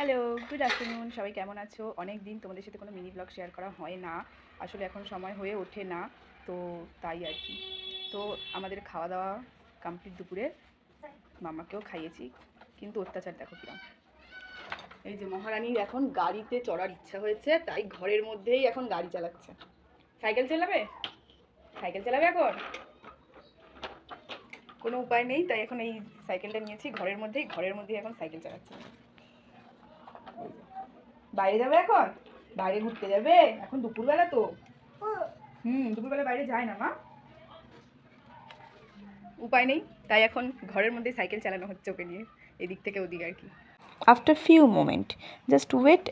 Hello, good afternoon. সবাই কেমন আছো? অনেক দিন তোমাদের সাথে কোনো মিনি ব্লগ শেয়ার করা হয় না। আসলে এখন সময় হয়ে ওঠে না, তো তাই আর কি। তো আমাদের খাওয়া দাওয়া কমপ্লিট দুপুরে, মামাকেও খাইয়েছি, কিন্তু অত্যাচার দেখো কিরম। এই যে মহারানীর এখন গাড়িতে চড়ার ইচ্ছা হয়েছে, তাই ঘরের মধ্যেই এখন গাড়ি চালাচ্ছে। সাইকেল চালাবে? সাইকেল চালাবে এখন? কোনো উপায় নেই, তাই এখন এই সাইকেলটা নিয়েছি ঘরের মধ্যেই এখন সাইকেল চালাচ্ছে। বাইরে যাবে এখন? বাইরে ঘুরতে যাবে? এখন দুপুরবেলা তো। দুপুরবেলা বাইরে যায় না মা। উপায় নেই, তাই এখন ঘরের মধ্যে সাইকেল চালানো হচ্ছে ওকে নিয়ে, এদিক থেকে ওদিক আর কি। After few moments, just wait